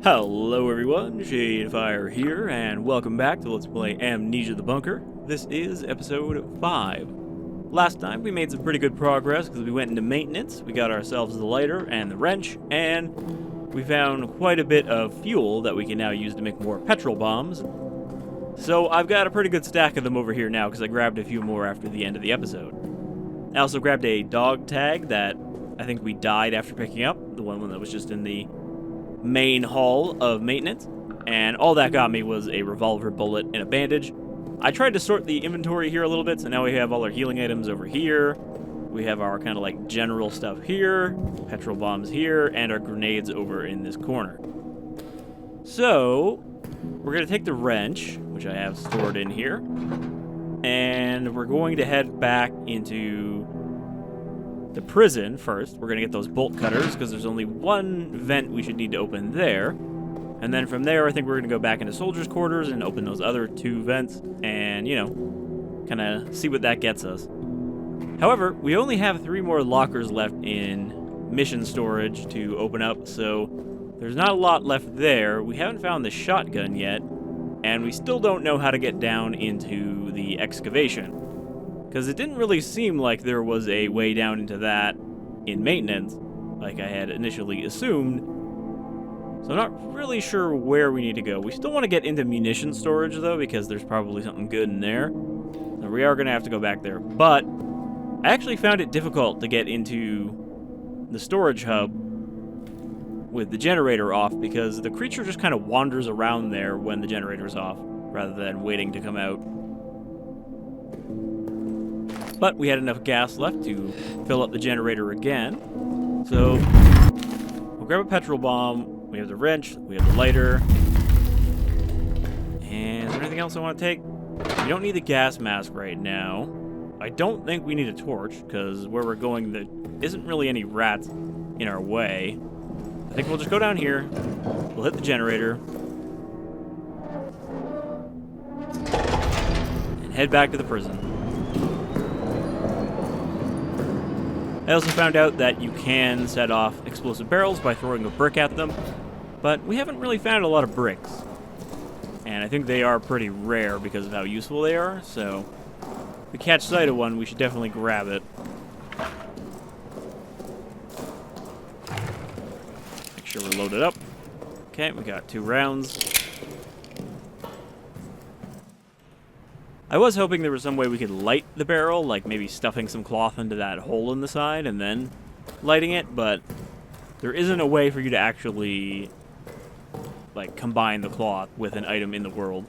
Hello everyone, Shadefyre here, and welcome back to Let's Play Amnesia the Bunker. This is episode 5. Last time we made some pretty good progress because we went into maintenance, we got ourselves the lighter and the wrench, and we found quite a bit of fuel that we can now use to make more petrol bombs. So I've got a pretty good stack of them over here now because I grabbed a few more after the end of the episode. I also grabbed a dog tag that I think we died after picking up, the one that was just in the main hall of maintenance, and all that got me was a revolver bullet and a bandage. I tried to sort the inventory here a little bit, so now we have all our healing items over here. We have our kind of like general stuff here, petrol bombs here, and our grenades over in this corner. So we're going to take the wrench, which I have stored in here, and we're going to head back into the prison first. We're going to get those bolt cutters because there's only one vent we should need to open there. And then from there, I think we're going to go back into soldiers' quarters and open those other 2 vents and, you know, kind of see what that gets us. However, we only have 3 more lockers left in mission storage to open up, so there's not a lot left there. We haven't found the shotgun yet, and we still don't know how to get down into the excavation, because it didn't really seem like there was a way down into that in maintenance, like I had initially assumed. So I'm not really sure where we need to go. We still want to get into munition storage, though, because there's probably something good in there. So we are going to have to go back there. But I actually found it difficult to get into the storage hub with the generator off, because the creature just kind of wanders around there when the generator's off, rather than waiting to come out. But we had enough gas left to fill up the generator again. So we'll grab a petrol bomb. We have the wrench. We have the lighter. And is there anything else I want to take? We don't need the gas mask right now. I don't think we need a torch, because where we're going, there isn't really any rats in our way. I think we'll just go down here. We'll hit the generator. And head back to the prison. I also found out that you can set off explosive barrels by throwing a brick at them, but we haven't really found a lot of bricks. And I think they are pretty rare because of how useful they are, so if we catch sight of one, we should definitely grab it. Make sure we're loaded up. Okay, we got 2 rounds. I was hoping there was some way we could light the barrel, like maybe stuffing some cloth into that hole in the side and then lighting it, but there isn't a way for you to actually, like, combine the cloth with an item in the world.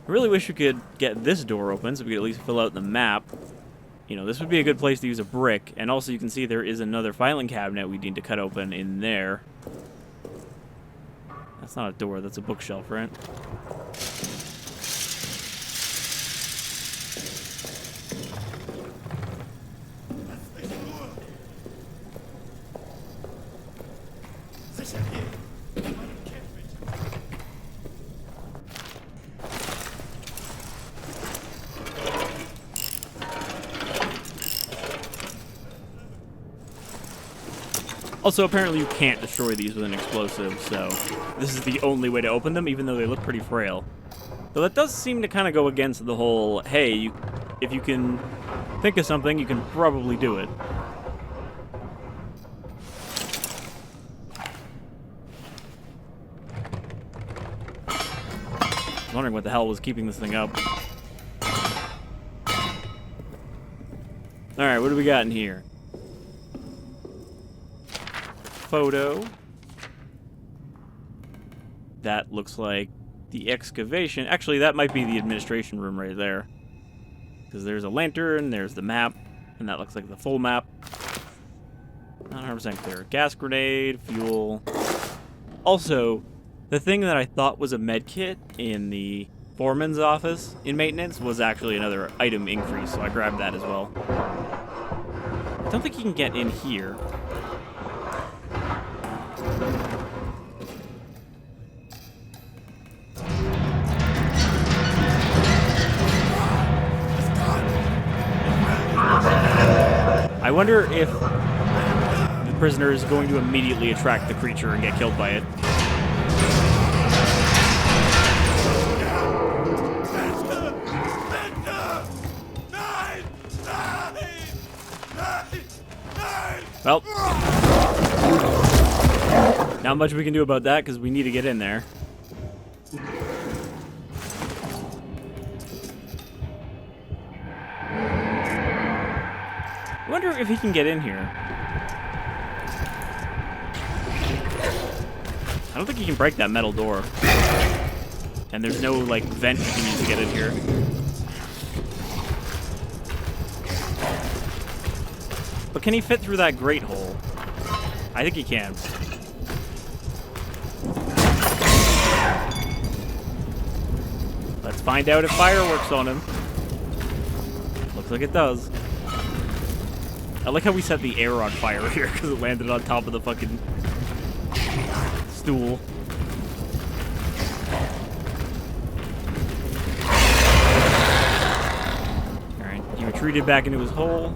I really wish we could get this door open so we could at least fill out the map. You know, this would be a good place to use a brick, and also you can see there is another filing cabinet we need to cut open in there. That's not a door, that's a bookshelf, right? Also, apparently you can't destroy these with an explosive, so this is the only way to open them, even though they look pretty frail. Though that does seem to kind of go against the whole, hey, if you can think of something, you can probably do it. I was wondering what the hell was keeping this thing up. Alright, what do we got in here? Photo. That looks like the excavation. Actually, that might be the administration room right there, because there's a lantern, there's the map, and that looks like the full map. Not 100% clear. Gas grenade, fuel. Also, the thing that I thought was a med kit in the foreman's office in maintenance was actually another item increase, so I grabbed that as well. I don't think you can get in here. I wonder if prisoner is going to immediately attract the creature and get killed by it. Well, not much we can do about that because we need to get in there. I wonder if he can get in here. I don't think he can break that metal door. And there's no, like, vent you can use to get in here. But can he fit through that grate hole? I think he can. Let's find out if fire works on him. Looks like it does. I like how we set the air on fire here because it landed on top of the fucking stool. Alright, he retreated back into his hole.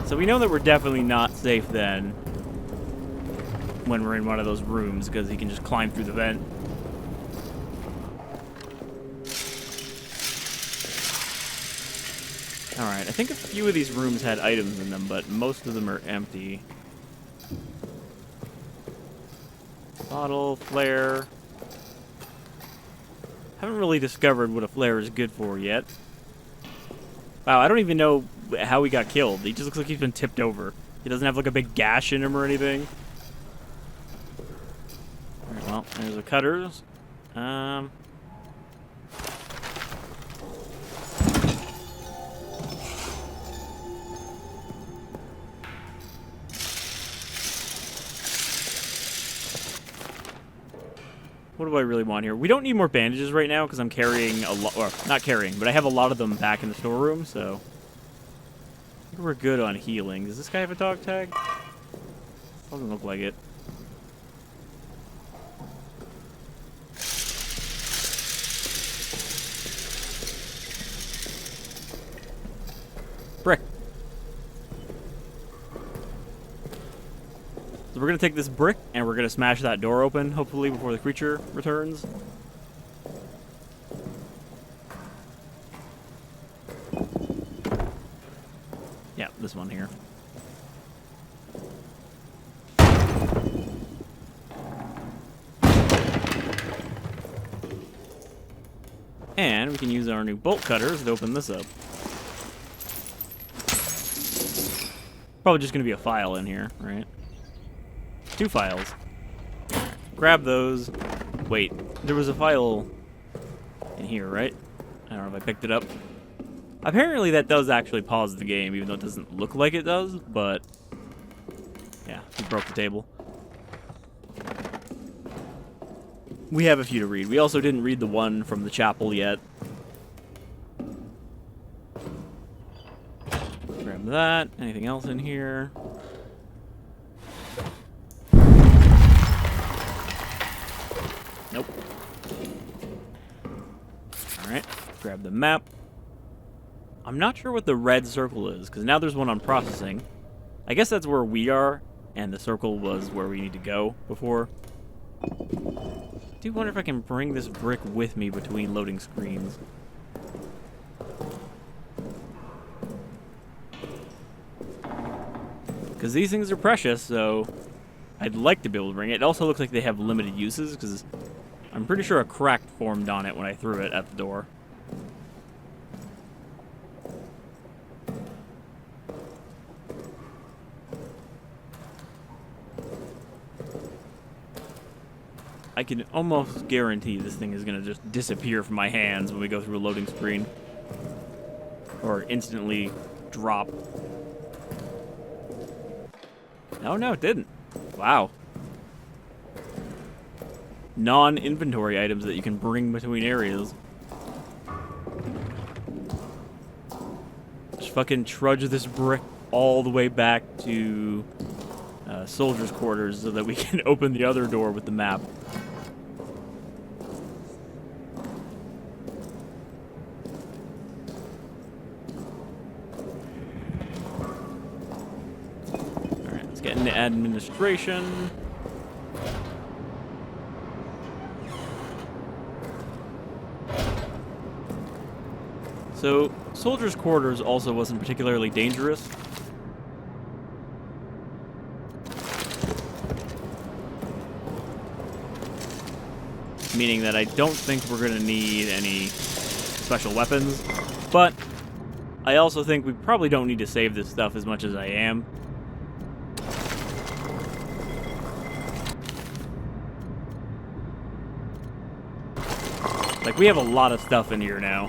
So we know that we're definitely not safe then when we're in one of those rooms because he can just climb through the vent. Alright, I think a few of these rooms had items in them, but most of them are empty. Bottle, flare. Haven't really discovered what a flare is good for yet. Wow, I don't even know how he got killed. He just looks like he's been tipped over. He doesn't have like a big gash in him or anything. Alright, well, there's the cutters. What do I really want here? We don't need more bandages right now because I'm carrying a lot, or not carrying, but I have a lot of them back in the storeroom, so I think we're good on healing. Does this guy have a dog tag? Doesn't look like it. Brick. So we're going to take this brick, and we're going to smash that door open, hopefully, before the creature returns. Yeah, this one here. And we can use our new bolt cutters to open this up. Probably just going to be a file in here, right? 2 files. Grab those. Wait, there was a file in here, right? I don't know if I picked it up. Apparently that does actually pause the game, even though it doesn't look like it does, but yeah, we broke the table. We have a few to read. We also didn't read the one from the chapel yet. Grab that. Anything else in here? Nope. Alright, grab the map. I'm not sure what the red circle is, because now there's one on processing. I guess that's where we are, and the circle was where we need to go before. I do wonder if I can bring this brick with me between loading screens. Because these things are precious, so I'd like to be able to bring it. It also looks like they have limited uses, because I'm pretty sure a crack formed on it when I threw it at the door. I can almost guarantee this thing is going to just disappear from my hands when we go through a loading screen. Or instantly drop. No, it didn't. Wow. Non-inventory items that you can bring between areas. Just fucking trudge this brick all the way back to soldiers' quarters so that we can open the other door with the map. Get into administration. So, soldiers' quarters also wasn't particularly dangerous. Meaning that I don't think we're going to need any special weapons. But I also think we probably don't need to save this stuff as much as I am. Like, we have a lot of stuff in here now.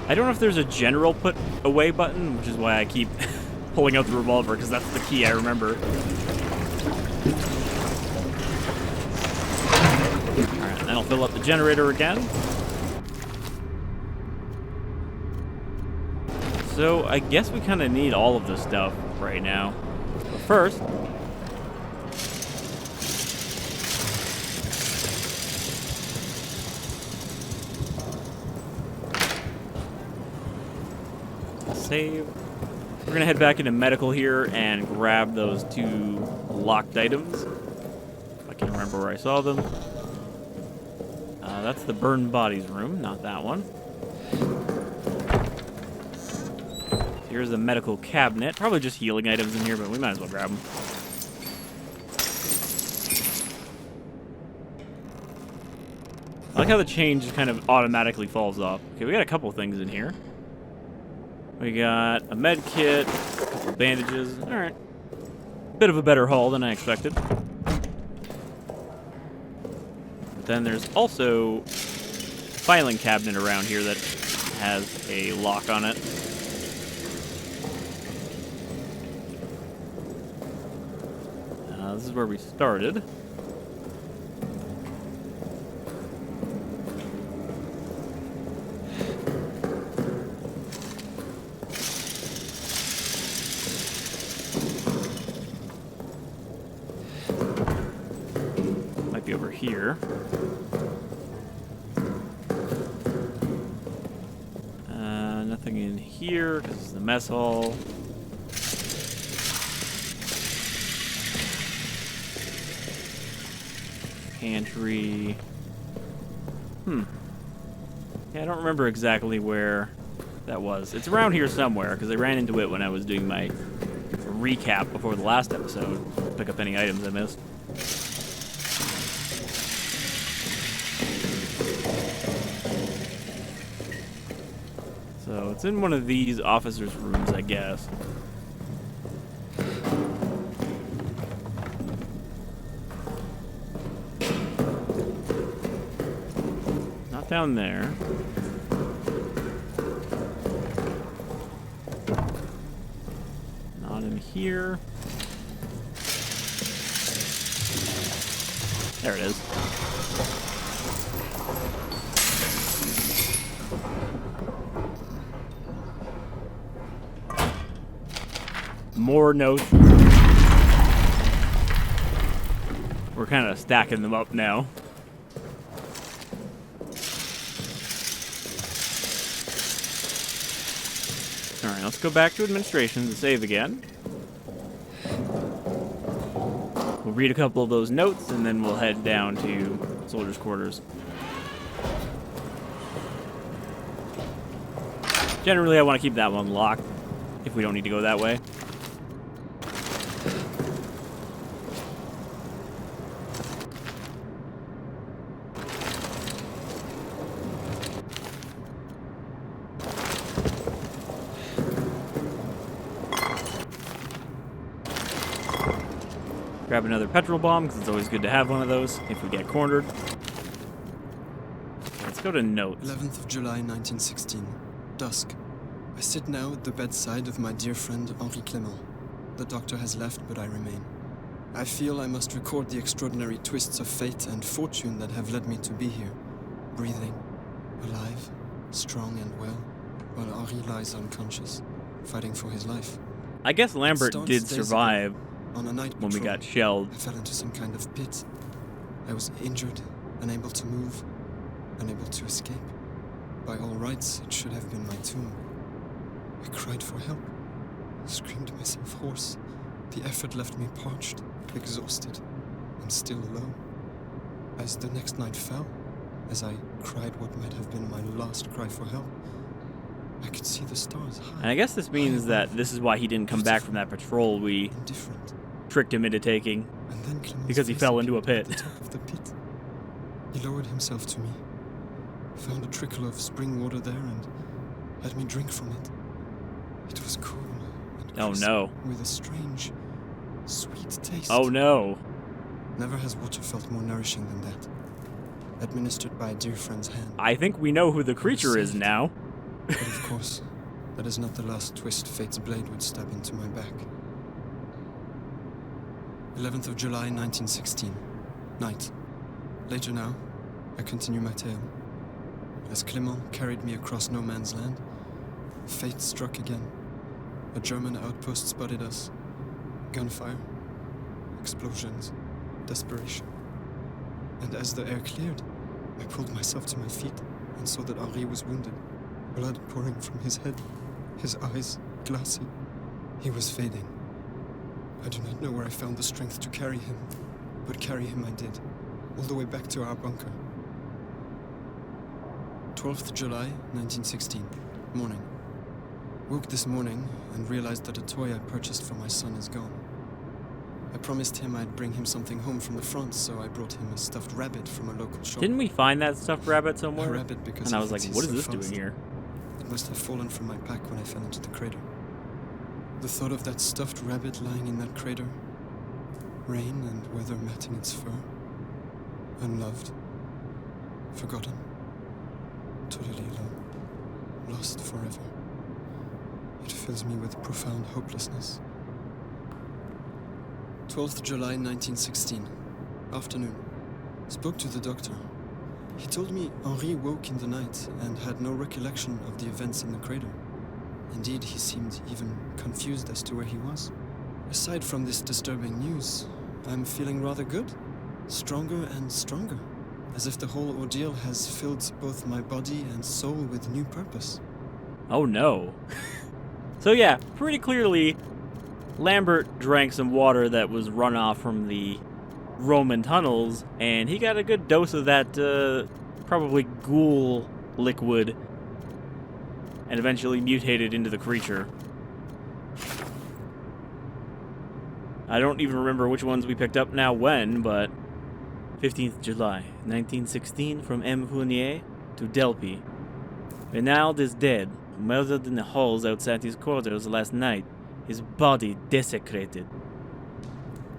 I don't know if there's a general put away button, which is why I keep pulling out the revolver, because that's the key I remember. Alright, then I'll fill up the generator again. So I guess we kind of need all of this stuff right now. But first, save. We're gonna head back into medical here and grab those 2 locked items. If I can remember where I saw them. That's the burned bodies room, not that one. Here's the medical cabinet. Probably just healing items in here, but we might as well grab them. I like how the change just kind of automatically falls off. Okay, we got a couple things in here. We got a med kit, a couple bandages. All right. Bit of a better haul than I expected. But then there's also a filing cabinet around here that has a lock on it. This is where we started. Might be over here. Nothing in here because it's the mess hall. Pantry. Yeah, I don't remember exactly where that was. It's around here somewhere, because I ran into it when I was doing my recap before the last episode. Pick up any items I missed. So it's in one of these officers' rooms, I guess. Down there. Not in here. There it is. More notes. We're kind of stacking them up now. Alright, let's go back to administration and save again. We'll read a couple of those notes, and then we'll head down to soldiers' quarters. Generally, I want to keep that one locked, if we don't need to go that way. Grab another petrol bomb, because it's always good to have one of those if we get cornered. Let's go to notes. 11th of July, 1916. Dusk. I sit now at the bedside of my dear friend Henri Clément. The doctor has left, but I remain. I feel I must record the extraordinary twists of fate and fortune that have led me to be here. Breathing, alive, strong and well, while Henri lies unconscious, fighting for his life. I guess Lambert did survive On a night when we patrol, got shelled. I fell into some kind of pit. I was injured, unable to move, unable to escape. By all rights, it should have been my tomb. I cried for help, screamed myself hoarse. The effort left me parched, exhausted, and still alone. As the next night fell, as I cried what might have been my last cry for help, I could see the stars high. And I guess this means that this is why he didn't come back from that patrol we Indifferent. tricked him into taking. And then Clement's Because he face fell into a appeared pit. At the top of the pit. He lowered himself to me, found a trickle of spring water there, and had me drink from it. It was cool and Oh crisp, no. with a strange, sweet taste. Oh no. Never has water felt more nourishing than that. Administered by a dear friend's hand. I think we know who the creature is now. But of course, that is not the last twist fate's blade would stab into my back. 11th of July, 1916. Night. Later now, I continue my tale. As Clement carried me across no man's land, fate struck again. A German outpost spotted us. Gunfire, explosions, desperation. And as the air cleared, I pulled myself to my feet and saw that Henri was wounded. Blood pouring from his head, his eyes glassy. He was fading. I do not know where I found the strength to carry him, but carry him I did, all the way back to our bunker. 12th July, 1916, morning. Woke this morning and realized that a toy I purchased for my son is gone. I promised him I'd bring him something home from the front, so I brought him a stuffed rabbit from a local shop. Didn't we find that stuffed rabbit somewhere? A rabbit because And I he was like, thinks what he's is so this fast. doing here? It must have fallen from my pack when I fell into the crater. The thought of that stuffed rabbit lying in that crater, rain and weather matting its fur, unloved, forgotten, totally alone, lost forever. It fills me with profound hopelessness. 12th July 1916, afternoon. Spoke to the doctor. He told me Henri woke in the night and had no recollection of the events in the crater. Indeed, he seemed even confused as to where he was. Aside from this disturbing news, I'm feeling rather good, stronger and stronger, as if the whole ordeal has filled both my body and soul with new purpose. Oh no. So yeah, pretty clearly, Lambert drank some water that was run off from the Roman tunnels, and he got a good dose of that, probably ghoul liquid, and eventually mutated into the creature. I don't even remember which ones we picked up now when, but 15th July, 1916, from M. Fournier to Delpy. Renaud is dead, murdered in the halls outside his quarters last night, his body desecrated.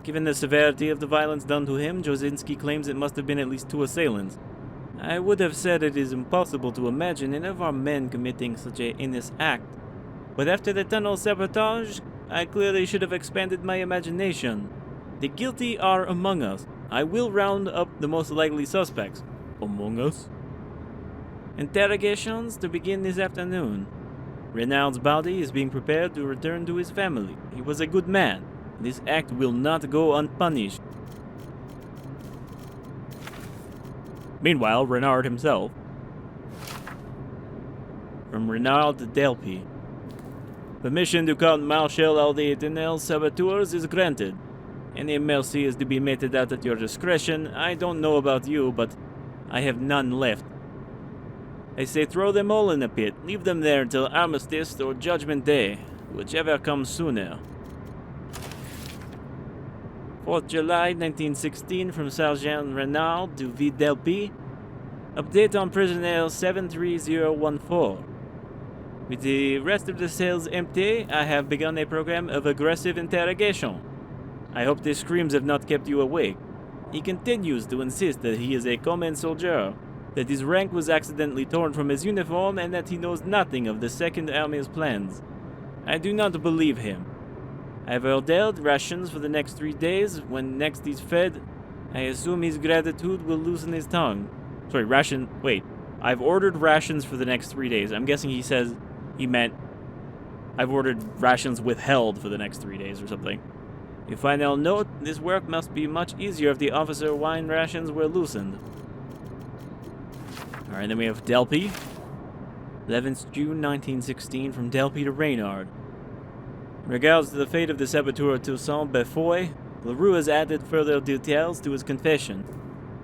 Given the severity of the violence done to him, Jozinski claims it must have been at least 2 assailants. I would have said it is impossible to imagine any of our men committing such a heinous act, but after the tunnel sabotage, I clearly should have expanded my imagination. The guilty are among us. I will round up the most likely suspects. Among us? Interrogations to begin this afternoon. Renaud's body is being prepared to return to his family. He was a good man. This act will not go unpunished. Meanwhile, Renard himself. From Renard to Delpy. Permission to count Marshal all the Eternal Saboteurs is granted. Any mercy is to be meted out at your discretion. I don't know about you, but I have none left. I say throw them all in the pit. Leave them there until Armistice or Judgment Day, whichever comes sooner. 4th July 1916, from Sergeant Renard to V. Delpy. Update on prisoner 73014. With the rest of the cells empty, I have begun a program of aggressive interrogation. I hope the screams have not kept you awake. He continues to insist that he is a common soldier, that his rank was accidentally torn from his uniform, and that he knows nothing of the Second Army's plans. I do not believe him. I have ordered rations for the next 3 days. When next he's fed, I assume his gratitude will loosen his tongue. I've ordered rations for the next 3 days. I'm guessing he meant I've ordered rations withheld for the next 3 days or something. You find out note, this work must be much easier if the officer wine rations were loosened. Alright, then we have Delpy. 11th June 1916, from Delpy to Reynard. In regards to the fate of the saboteur Toussaint Befoy, Leroux has added further details to his confession.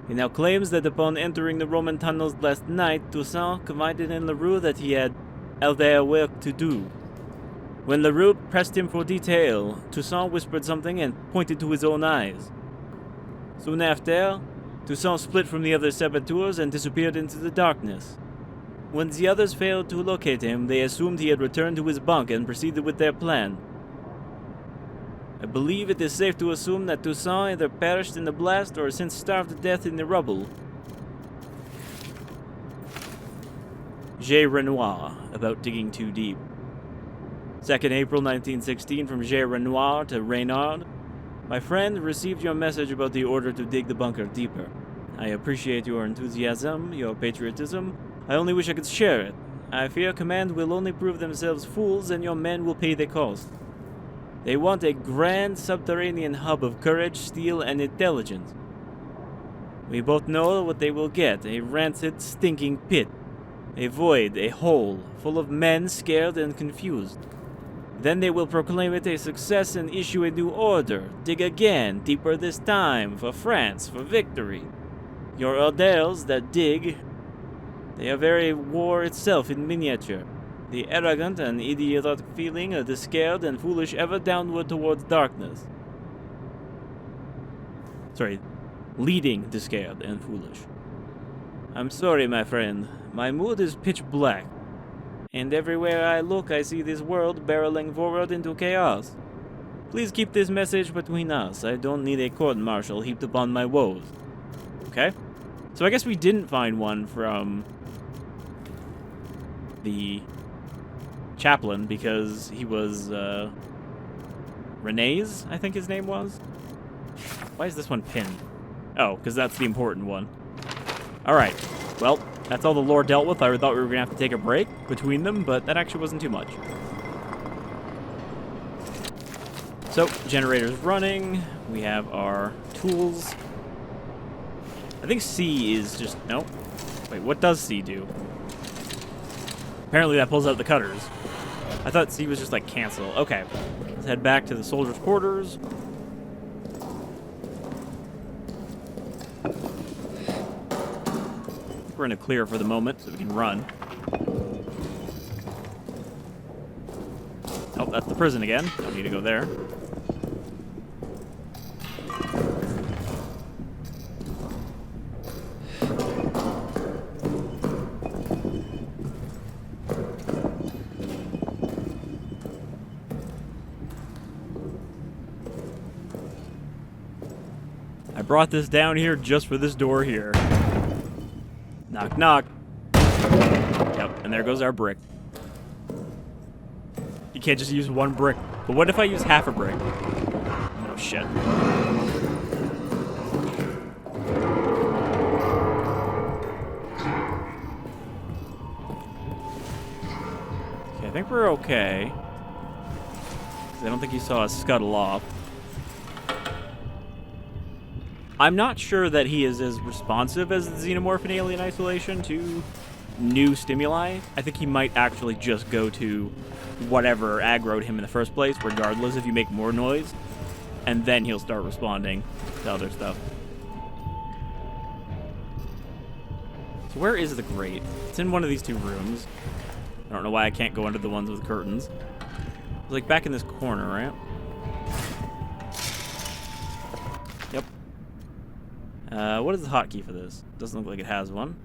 He now claims that upon entering the Roman tunnels last night, Toussaint confided in Leroux that he had other work to do. When Leroux pressed him for detail, Toussaint whispered something and pointed to his own eyes. Soon after, Toussaint split from the other saboteurs and disappeared into the darkness. When the others failed to locate him, they assumed he had returned to his bunk and proceeded with their plan. I believe it is safe to assume that Toussaint either perished in the blast or has since starved to death in the rubble. J. Renoir, about digging too deep. 2nd April 1916, from J. Renoir to Reynard. My friend received your message about the order to dig the bunker deeper. I appreciate your enthusiasm, your patriotism. I only wish I could share it. I fear command will only prove themselves fools and your men will pay the cost. They want a grand subterranean hub of courage, steel, and intelligence. We both know what they will get, a rancid, stinking pit. A void, a hole, full of men scared and confused. Then they will proclaim it a success and issue a new order. Dig again, deeper this time, for France, for victory. Your orders that dig, they are very war itself in miniature. The arrogant and idiotic feeling of the scared and foolish ever downward towards darkness. Sorry, leading the scared and foolish. I'm sorry, my friend. My mood is pitch black. And everywhere I look, I see this world barreling forward into chaos. Please keep this message between us. I don't need a court-martial heaped upon my woes. Okay? So I guess we didn't find one from the chaplain because he was, Renee's, I think his name was? Why is this one pinned? Oh, because that's the important one. Alright, well, that's all the lore dealt with. I thought we were going to have to take a break between them, but that actually wasn't too much. So, generator's running. We have our tools. I think C is just... No. Wait, what does C do? Apparently that pulls out the cutters. I thought C was just like cancel. Okay. Let's head back to the soldiers' quarters. We're in a clear for the moment so we can run. Oh, that's the prison again. Don't need to go there. I brought this down here just for this door here. Knock, knock. Yep, and there goes our brick. You can't just use one brick. But what if I use half a brick? Oh, shit. Okay, I think we're okay. 'Cause I don't think you saw us scuttle off. I'm not sure that he is as responsive as the Xenomorph in Alien Isolation to new stimuli. I think he might actually just go to whatever aggroed him in the first place, regardless if you make more noise, and then he'll start responding to other stuff. So where is the grate? It's in one of these two rooms. I don't know why I can't go under the ones with curtains. It's like back in this corner, right? Yep. What is the hotkey for this? Doesn't look like it has one.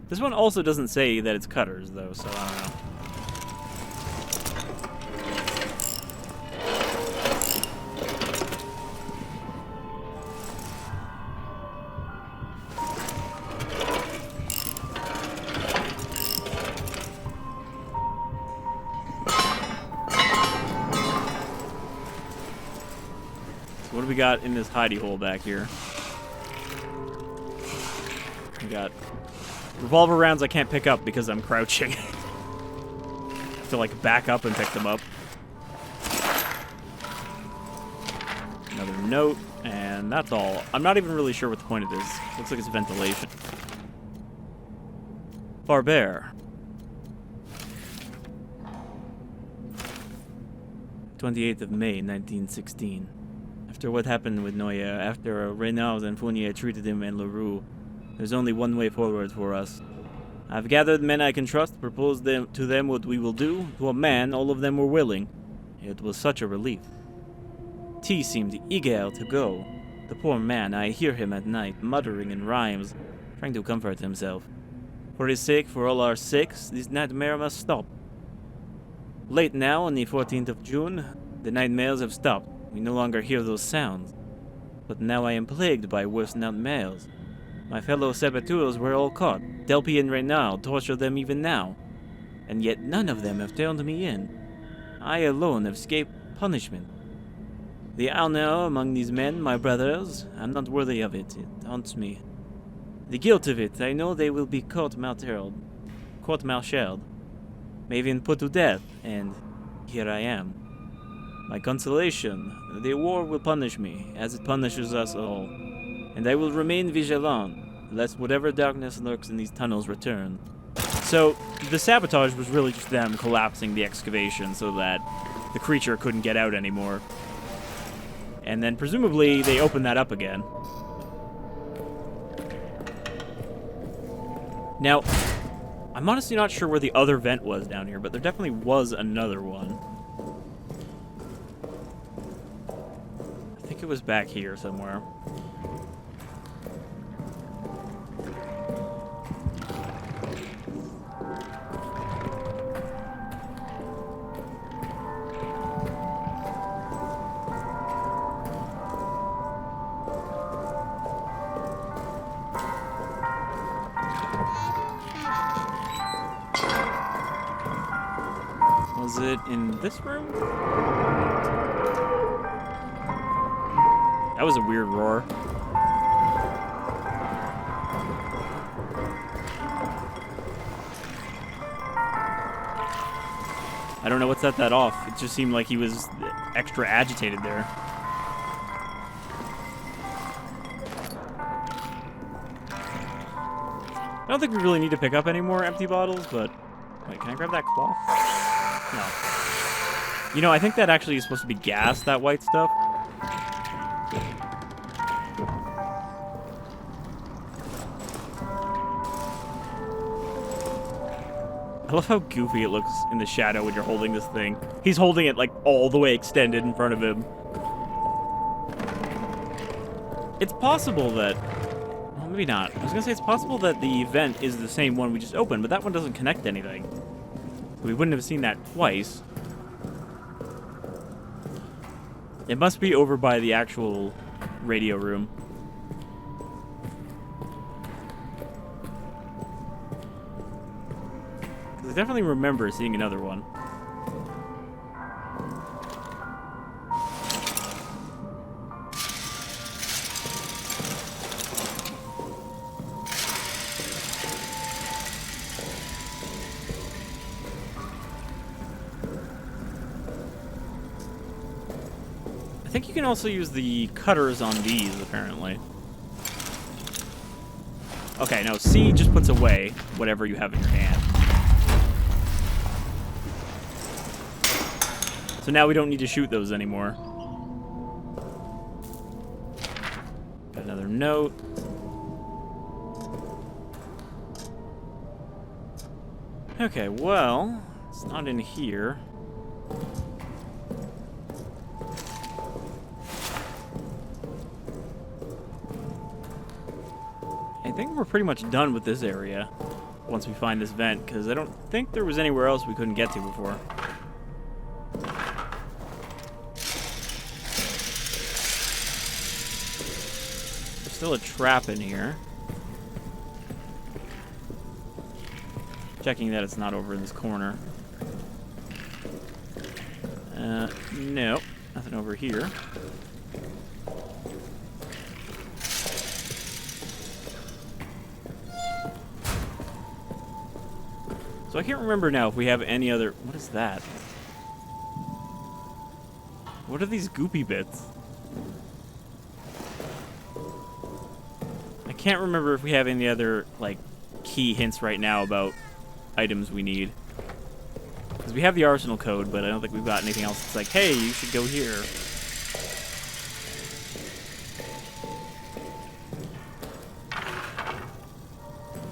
This one also doesn't say that it's cutters, though, so I don't know. So what do we got in this hidey hole back here? We got revolver rounds I can't pick up because I'm crouching. I have to like back up and pick them up. Another note, and that's all. I'm not even really sure what the point of this. Looks like it's ventilation. Barber. 28th of May, 1916. After what happened with Noya, after Reynard and Fournier treated him and Leroux, there's only one way forward for us. I've gathered men I can trust, proposed to them what we will do. To a man, all of them were willing. It was such a relief. T seemed eager to go. The poor man, I hear him at night, muttering in rhymes, trying to comfort himself. For his sake, for all our sakes, this nightmare must stop. Late now, on the 14th of June, the nightmares have stopped. We no longer hear those sounds. But now I am plagued by worse nightmares. My fellow saboteurs were all caught. Delpy and Reynard torture them even now. And yet none of them have turned me in. I alone have escaped punishment. The honor among these men, my brothers, I'm not worthy of it. It haunts me. The guilt of it, I know they will be court-martialed, may even put to death, and here I am. My consolation, the war will punish me, as it punishes us all, and I will remain vigilant, lest whatever darkness lurks in these tunnels return. So, the sabotage was really just them collapsing the excavation so that the creature couldn't get out anymore. And then presumably they opened that up again. Now, I'm honestly not sure where the other vent was down here, but there definitely was another one. I think it was back here somewhere. Was it in this room? That was a weird roar. I don't know what set that off. It just seemed like he was extra agitated there. I don't think we really need to pick up any more empty bottles, but... Wait, can I grab that cloth? No. You know, I think that actually is supposed to be gas, that white stuff. I love how goofy it looks in the shadow when you're holding this thing. He's holding it, like, all the way extended in front of him. It's possible that... Well, maybe not. I was gonna say it's possible that the event is the same one we just opened, but that one doesn't connect to anything. We wouldn't have seen that twice. It must be over by the actual radio room. I definitely remember seeing another one. I think you can also use the cutters on these, apparently. Okay, no, C just puts away whatever you have in your hand. So now we don't need to shoot those anymore. Got another note. Okay, well, it's not in here. I think we're pretty much done with this area once we find this vent, because I don't think there was anywhere else we couldn't get to before. There's still a trap in here. Checking that it's not over in this corner. Nope, nothing over here. So I can't remember now if we have any other... What is that? What are these goopy bits? I can't remember if we have any other, like, key hints right now about items we need. Because we have the arsenal code, but I don't think we've got anything else that's like, hey, you should go here.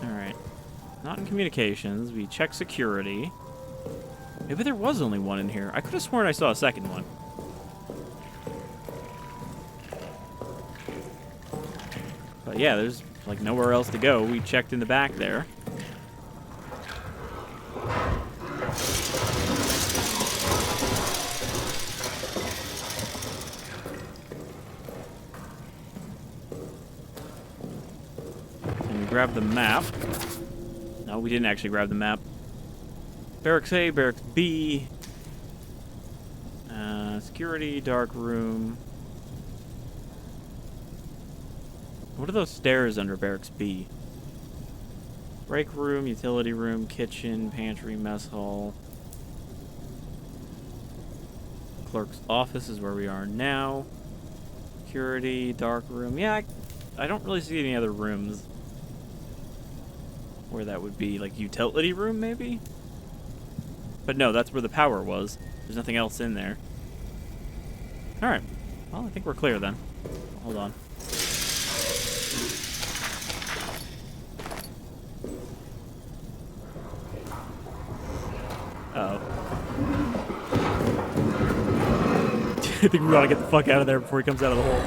Alright. Not in communications. We check security. Maybe there was only one in here. I could have sworn I saw a second one. But yeah, there's like nowhere else to go. We checked in the back there. And we grabbed the map. No, we didn't actually grab the map. Barracks A, Barracks B. Security, dark room. What are those stairs under Barracks B? Break room, utility room, kitchen, pantry, mess hall. Clerk's office is where we are now. Security, dark room. Yeah, I don't really see any other rooms where that would be. Like utility room, maybe? But no, that's where the power was. There's nothing else in there. Alright. Well, I think we're clear then. Hold on. Uh-oh. I think we gotta get the fuck out of there before he comes out of the hole.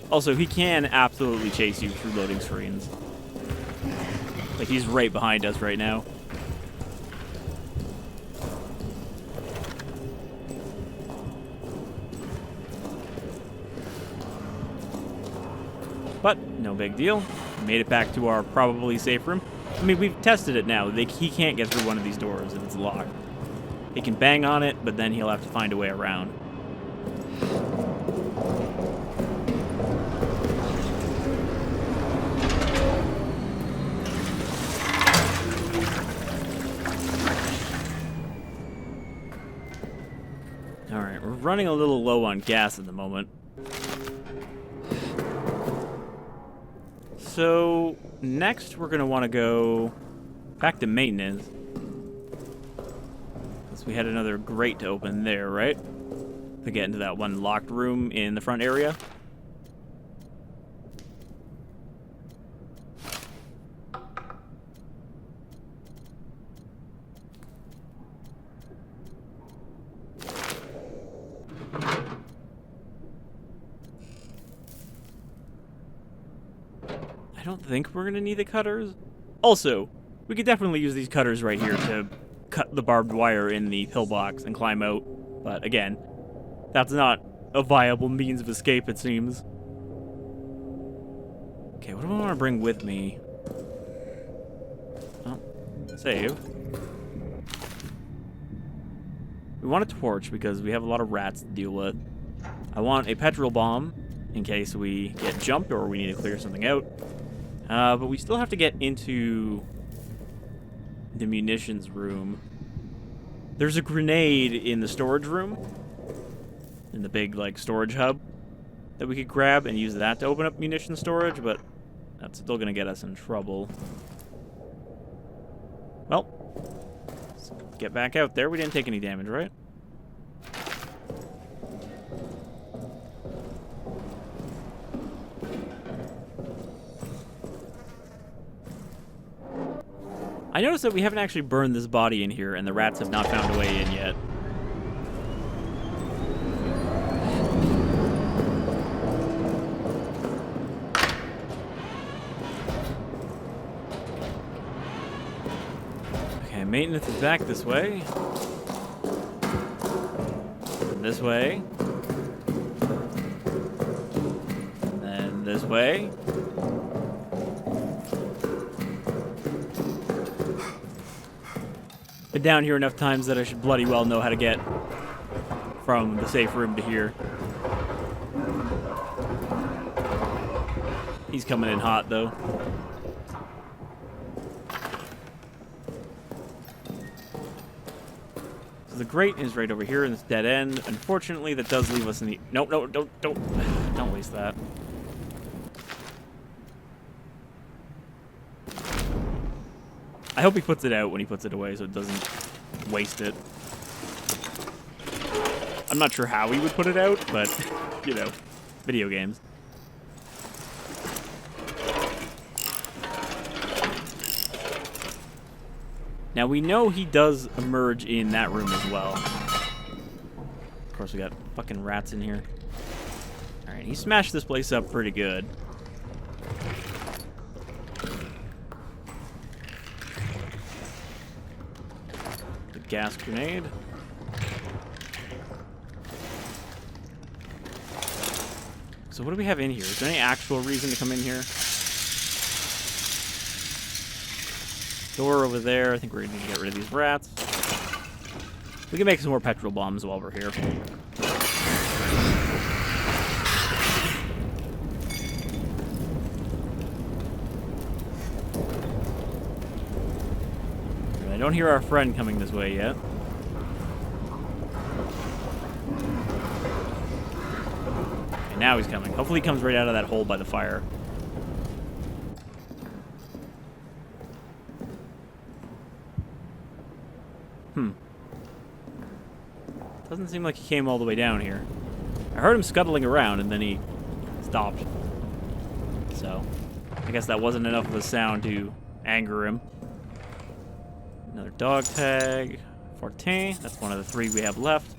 Also, he can absolutely chase you through loading screens. Like, he's right behind us right now. But, no big deal. We made it back to our probably safe room. I mean, we've tested it now. He can't get through one of these doors if it's locked. He can bang on it, but then he'll have to find a way around. Alright, we're running a little low on gas at the moment. So, next we're going to want to go back to maintenance. Because we had another grate to open there, right? To get into that one locked room in the front area. I don't think we're going to need the cutters. Also, we could definitely use these cutters right here to cut the barbed wire in the pillbox and climb out. But again, that's not a viable means of escape, it seems. Okay, what do I want to bring with me? Oh, save. We want a torch because we have a lot of rats to deal with. I want a petrol bomb in case we get jumped or we need to clear something out. But we still have to get into the munitions room. There's a grenade in the storage room, in the big, like, storage hub, that we could grab and use that to open up munition storage, but that's still going to get us in trouble. Well, let's get back out there. We didn't take any damage, right? I noticed that we haven't actually burned this body in here, and the rats have not found a way in yet. Okay, maintenance is back this way. And this way. And then this way. Been down here enough times that I should bloody well know how to get from the safe room to here. He's coming in hot, though. So the grate is right over here in this dead end. Unfortunately, that does leave us in the... Nope, no, don't waste that. I hope he puts it out when he puts it away so it doesn't waste it. I'm not sure how he would put it out, but, you know, video games. Now, we know he does emerge in that room as well. Of course, we got fucking rats in here. Alright, he smashed this place up pretty good. The gas grenade. So what do we have in here? Is there any actual reason to come in here? Door over there. I think we're going to need to get rid of these rats. We can make some more petrol bombs while we're here. I don't hear our friend coming this way yet. Okay, now he's coming. Hopefully he comes right out of that hole by the fire. Doesn't seem like he came all the way down here. I heard him scuttling around and then he stopped. So, I guess that wasn't enough of a sound to anger him. Another dog tag. 14. That's one of the 3 we have left.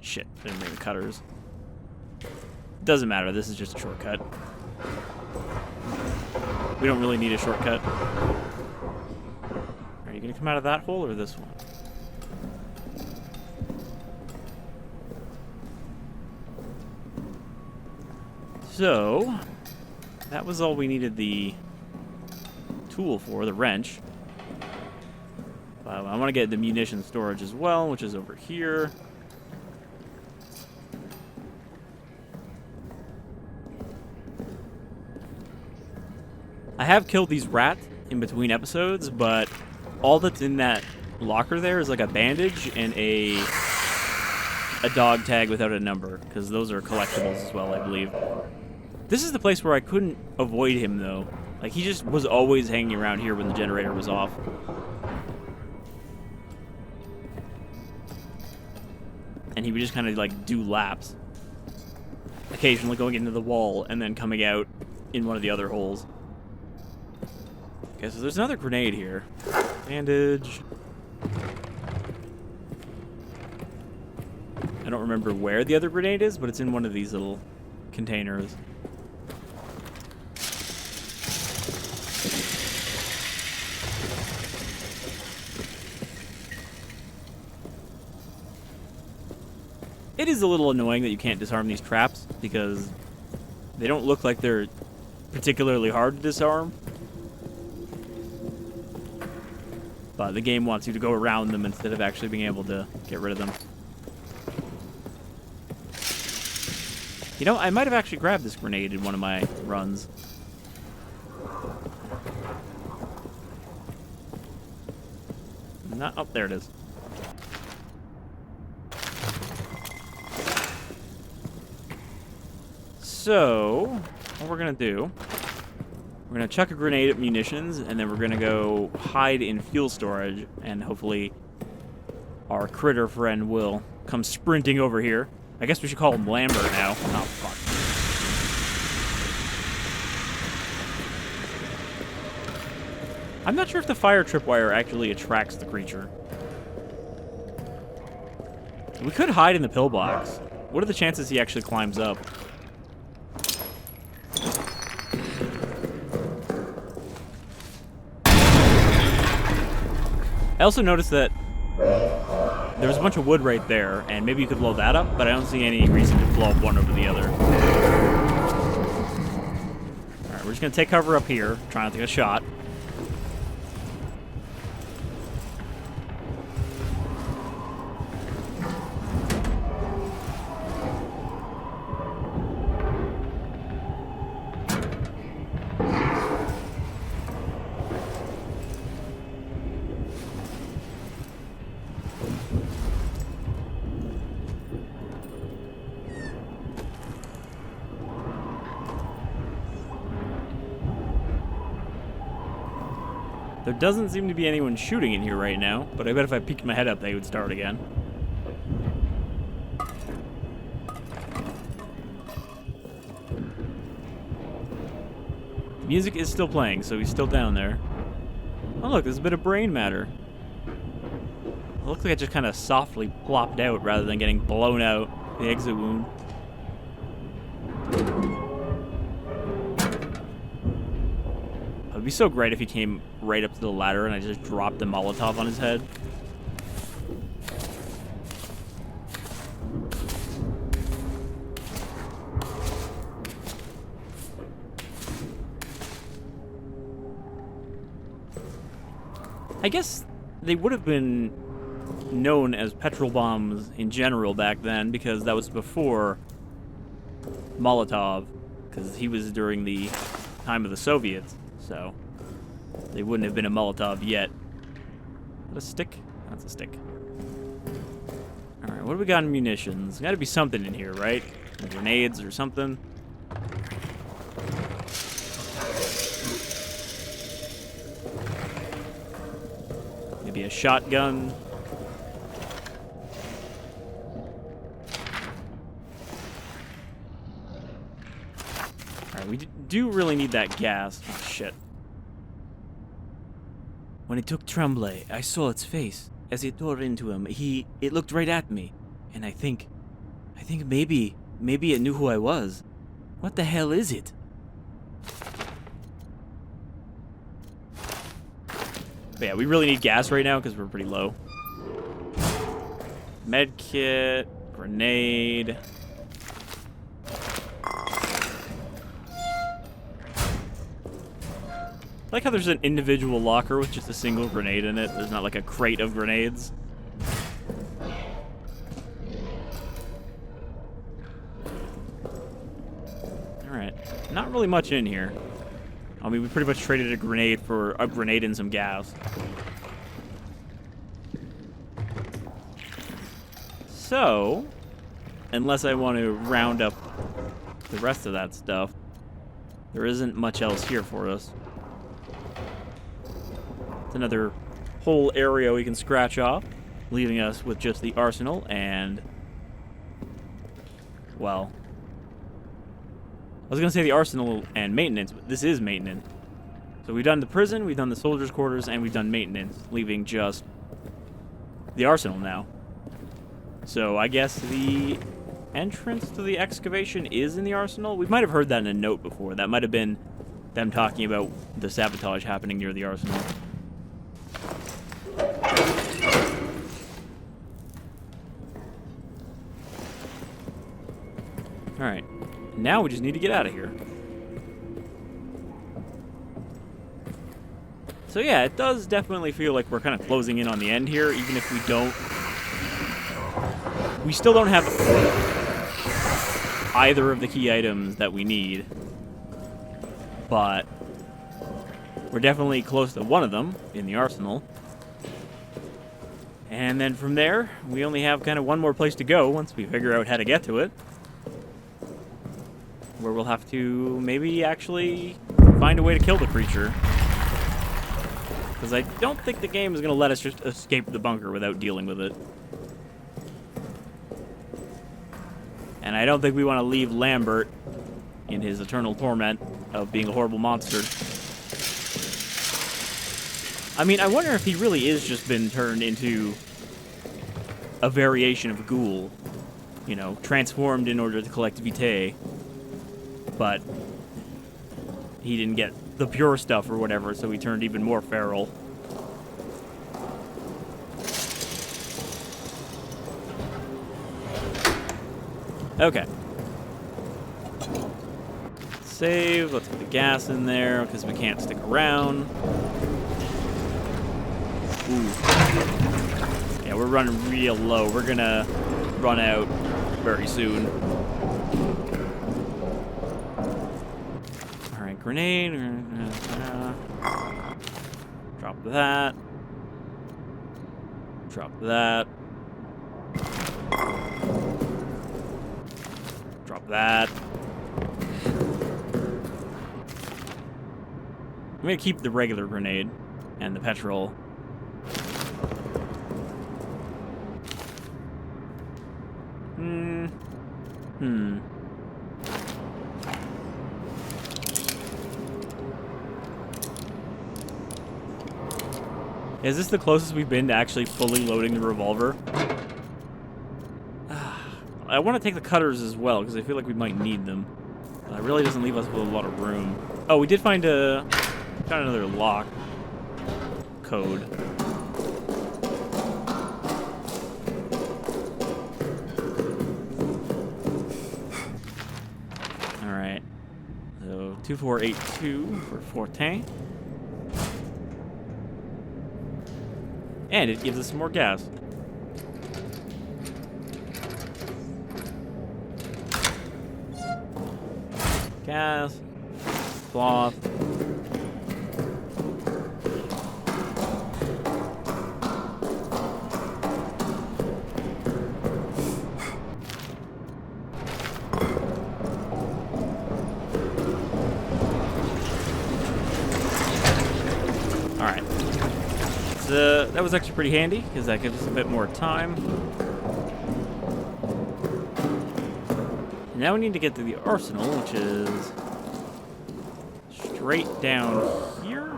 Shit, didn't bring the cutters. Doesn't matter, this is just a shortcut. We don't really need a shortcut. Are you gonna come out of that hole or this one? So, that was all we needed the tool for, the wrench. I want to get the munition storage as well, which is over here. I have killed these rats in between episodes, but all that's in that locker there is like a bandage and a dog tag without a number, because those are collectibles as well, I believe. This is the place where I couldn't avoid him, though. Like, he just was always hanging around here when the generator was off. And he would just kind of, like, do laps. Occasionally going into the wall and then coming out in one of the other holes. Okay, so there's another grenade here. Bandage. I don't remember where the other grenade is, but it's in one of these little containers. It is a little annoying that you can't disarm these traps, because they don't look like they're particularly hard to disarm. But the game wants you to go around them instead of actually being able to get rid of them. You know, I might have actually grabbed this grenade in one of my runs. Not, oh, there it is. So, what we're gonna do, we're gonna chuck a grenade at munitions, and then we're gonna go hide in fuel storage, and hopefully our critter friend will come sprinting over here. I guess we should call him Lambert now. Oh, fuck. I'm not sure if the fire tripwire actually attracts the creature. We could hide in the pillbox. What are the chances he actually climbs up? I also noticed that there was a bunch of wood right there, and maybe you could blow that up, but I don't see any reason to blow up one over the other. Alright, we're just going to take cover up here, try not to take a shot. There doesn't seem to be anyone shooting in here right now, but I bet if I peeked my head up, they would start again. Music is still playing, so he's still down there. Oh look, there's a bit of brain matter. It looks like it just kind of softly plopped out rather than getting blown out the exit wound. It would be so great if he came right up to the ladder and I just dropped the Molotov on his head. I guess they would have been known as petrol bombs in general back then because that was before Molotov, because he was during the time of the Soviets, so they wouldn't have been a Molotov yet. Is that a stick? That's a stick. Alright, what do we got in munitions? Gotta be something in here, right? Grenades or something. Maybe a shotgun. Alright, we do really need that gas. Oh, shit. When it took Tremblay, I saw its face. As it tore into him, it looked right at me. And I think maybe it knew who I was. What the hell is it? But yeah, we really need gas right now because we're pretty low. Med kit, grenade. I like how there's an individual locker with just a single grenade in it. There's not like a crate of grenades. Alright, not really much in here. I mean, we pretty much traded a grenade for a grenade and some gas. So, unless I want to round up the rest of that stuff, there isn't much else here for us. It's another whole area we can scratch off, leaving us with just the arsenal and, well, I was going to say the arsenal and maintenance, but this is maintenance. So we've done the prison, we've done the soldiers' quarters, and we've done maintenance, leaving just the arsenal now. So I guess the entrance to the excavation is in the arsenal? We might have heard that in a note before. That might have been them talking about the sabotage happening near the arsenal. Alright. Now we just need to get out of here. So yeah, it does definitely feel like we're kind of closing in on the end here, even if we don't... We still don't have either of the key items that we need. But we're definitely close to one of them in the arsenal. And then from there, we only have kind of one more place to go once we figure out how to get to it. Where we'll have to maybe actually find a way to kill the creature. Because I don't think the game is going to let us just escape the bunker without dealing with it. And I don't think we want to leave Lambert in his eternal torment of being a horrible monster. I mean, I wonder if he really is just been turned into a variation of Ghoul. You know, transformed in order to collect Vitae. But he didn't get the pure stuff or whatever, so he turned even more feral. Okay. Save. Let's put the gas in there because we can't stick around. Ooh. Yeah, we're running real low. We're gonna run out very soon. Alright, grenade. Drop that. Drop that. Drop that. I'm gonna keep the regular grenade. and the petrol. Is this the closest we've been to actually fully loading the revolver? I want to take the cutters as well, because I feel like we might need them. It really doesn't leave us with a lot of room. Oh, we did find another lock code. Alright. So, 2482 for Fortin. And it gives us some more gas. Gas. Cloth. Alright. That was actually pretty handy, because that gives us a bit more time. Now we need to get to the arsenal, which is straight down here.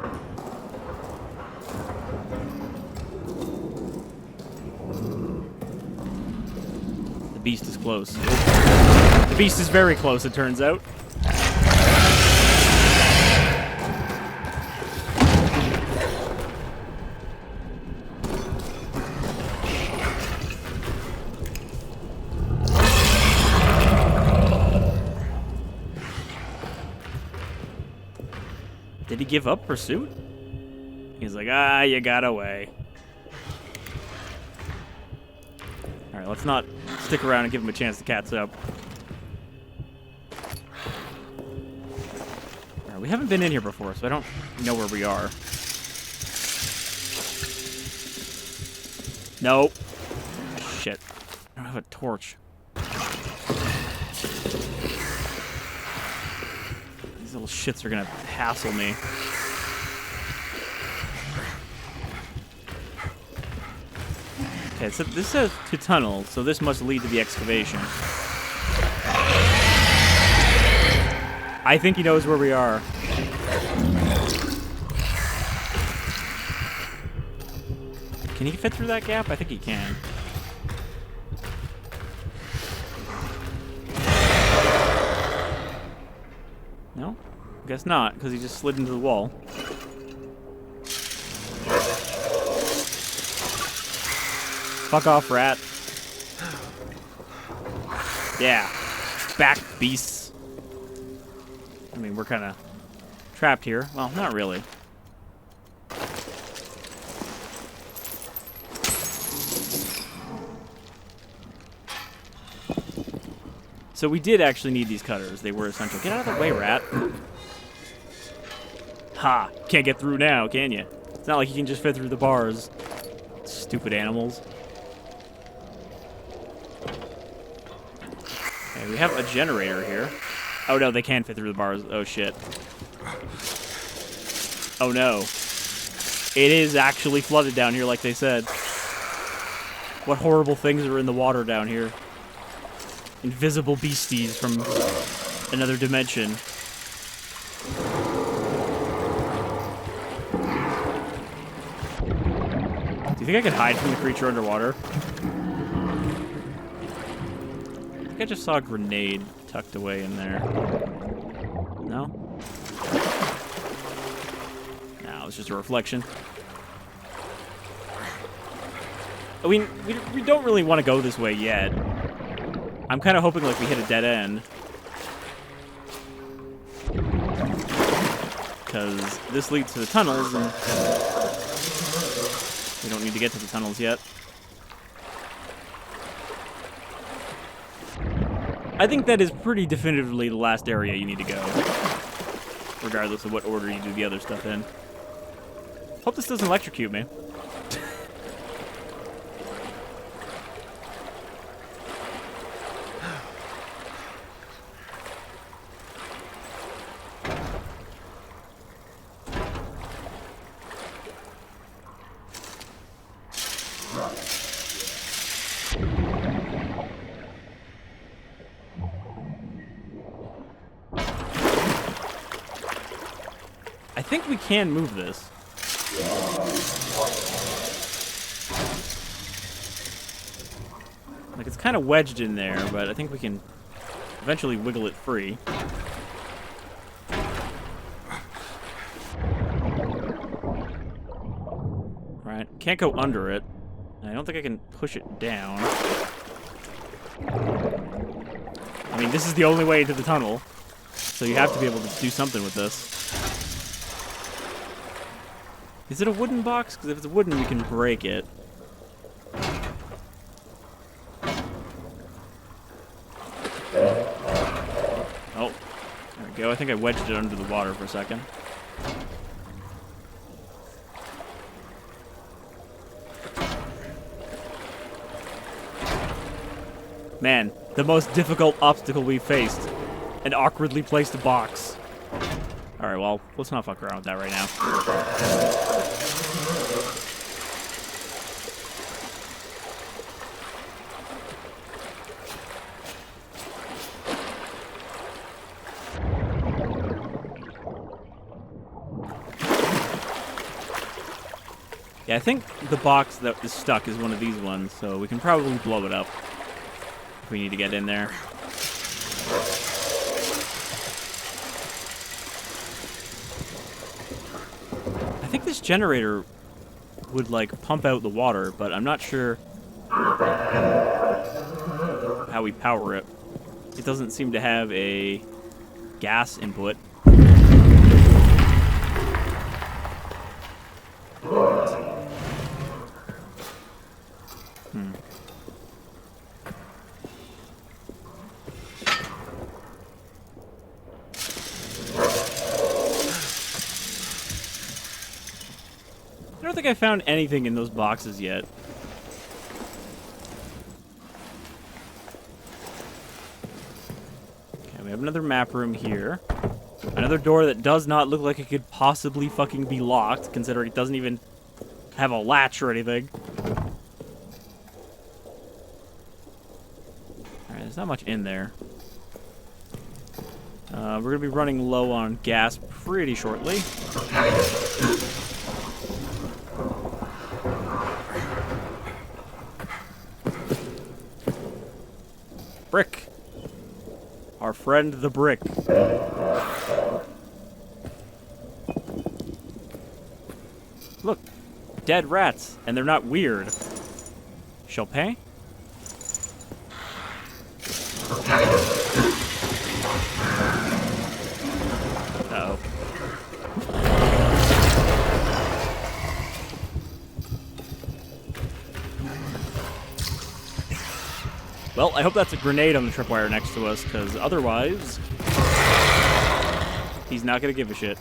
The beast is close. The beast is very close, it turns out. Did he give up pursuit? He's like, you got away. Alright, let's not stick around and give him a chance to catch up. Alright, we haven't been in here before, so I don't know where we are. Nope. Shit. I don't have a torch. These little shits are gonna hassle me. Okay, so this says to tunnel, so this must lead to the excavation. I think he knows where we are. Can he fit through that gap? I think he can. No? Guess not, because he just slid into the wall. Fuck off, rat. Yeah. Back, beasts. I mean, we're kind of trapped here. Well, not really. So we did actually need these cutters. They were essential. Get out of the way, rat. Ha! Can't get through now, can you? It's not like you can just fit through the bars. Stupid animals. Okay, we have a generator here. Oh no, they can fit through the bars. Oh shit. Oh no. It is actually flooded down here like they said. What horrible things are in the water down here? Invisible beasties from another dimension. Do you think I could hide from the creature underwater? I think I just saw a grenade tucked away in there. No? No, it's just a reflection. I mean, we don't really want to go this way yet. I'm kind of hoping like we hit a dead end. Because this leads to the tunnels, and we don't need to get to the tunnels yet. I think that is pretty definitively the last area you need to go. Regardless of what order you do the other stuff in. Hope this doesn't electrocute me. I think we can move this. Like, it's kind of wedged in there, but I think we can eventually wiggle it free. Alright, can't go under it. I don't think I can push it down. I mean, this is the only way into the tunnel, so you have to be able to do something with this. Is it a wooden box? Because if it's wooden, we can break it. Oh, there we go. I think I wedged it under the water for a second. Man, the most difficult obstacle we faced. An awkwardly placed box. Alright, well, let's not fuck around with that right now. Yeah, I think the box that is stuck is one of these ones, so we can probably blow it up if we need to get in there. I think this generator would, like, pump out the water, but I'm not sure how we power it. It doesn't seem to have a gas input. I don't think I found anything in those boxes yet. Okay, we have another map room here. Another door that does not look like it could possibly fucking be locked, considering it doesn't even have a latch or anything. Alright, there's not much in there. We're gonna be running low on gas pretty shortly. Brick. Our friend the brick. Look, dead rats, and they're not weird. Chopin? Uh-oh. Well, I hope that's a grenade on the tripwire next to us, because otherwise, he's not going to give a shit.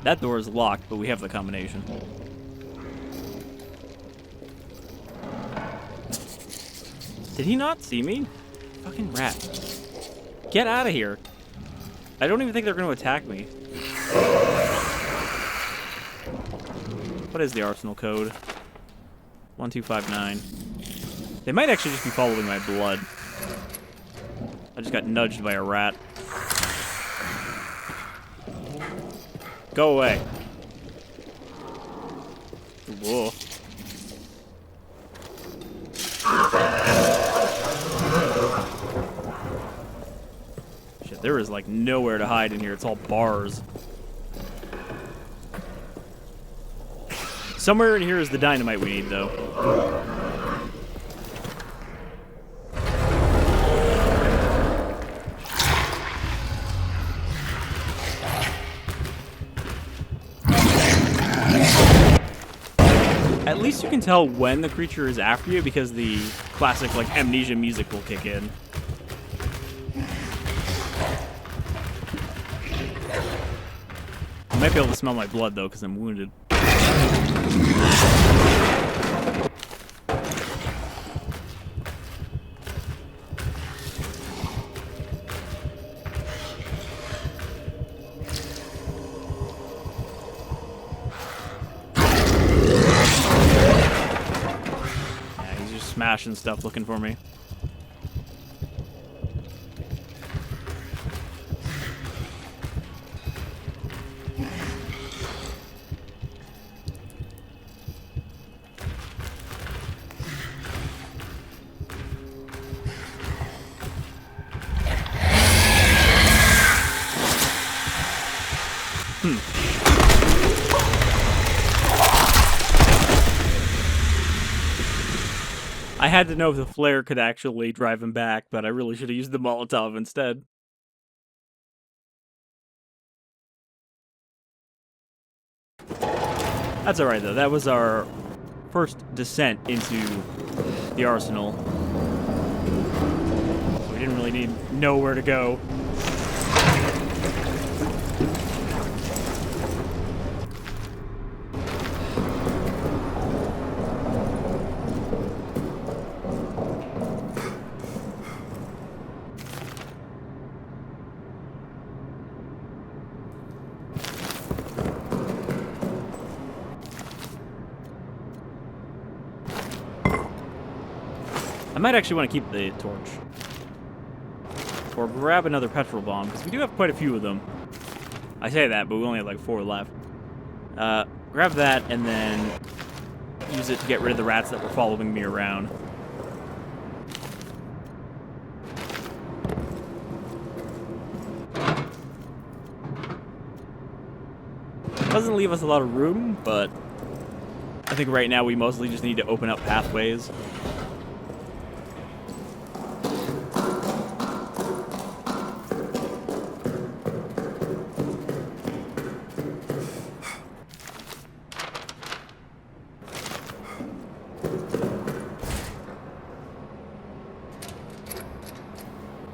That door is locked, but we have the combination. Did he not see me? Fucking rat. Get out of here. I don't even think they're going to attack me. What is the arsenal code? 1259. They might actually just be following my blood. I just got nudged by a rat. Go away. Whoa. Shit, there is like nowhere to hide in here. It's all bars. Somewhere in here is the dynamite we need, though. At least you can tell when the creature is after you because the classic, like, Amnesia music will kick in. I might be able to smell my blood, though, because I'm wounded. Yeah, he's just smashing stuff looking for me. I had to know if the flare could actually drive him back, but I really should have used the Molotov instead. That's alright though, that was our first descent into the arsenal. So we didn't really know where to go. I might actually want to keep the torch. Or grab another petrol bomb, because we do have quite a few of them. I say that, but we only have like 4 left. Grab that, and then use it to get rid of the rats that were following me around. Doesn't leave us a lot of room, but I think right now we mostly just need to open up pathways.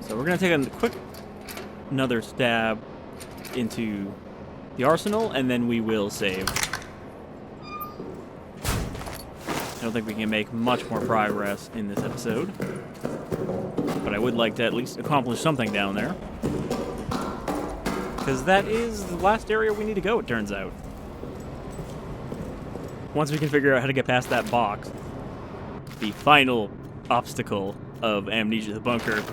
So we're going to take another stab into the arsenal, and then we will save. I don't think we can make much more progress in this episode, but I would like to at least accomplish something down there, because that is the last area we need to go, it turns out. Once we can figure out how to get past that box, the final obstacle of Amnesia the Bunker,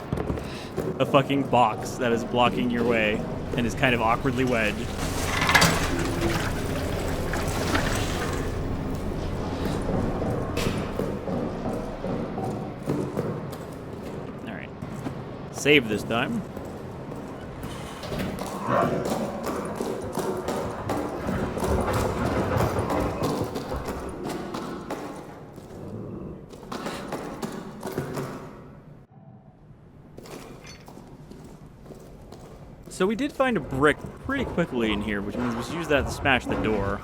a fucking box that is blocking your way and is kind of awkwardly wedged. Alright. Save this time. So we did find a brick pretty quickly in here, which means we should use that to smash the door.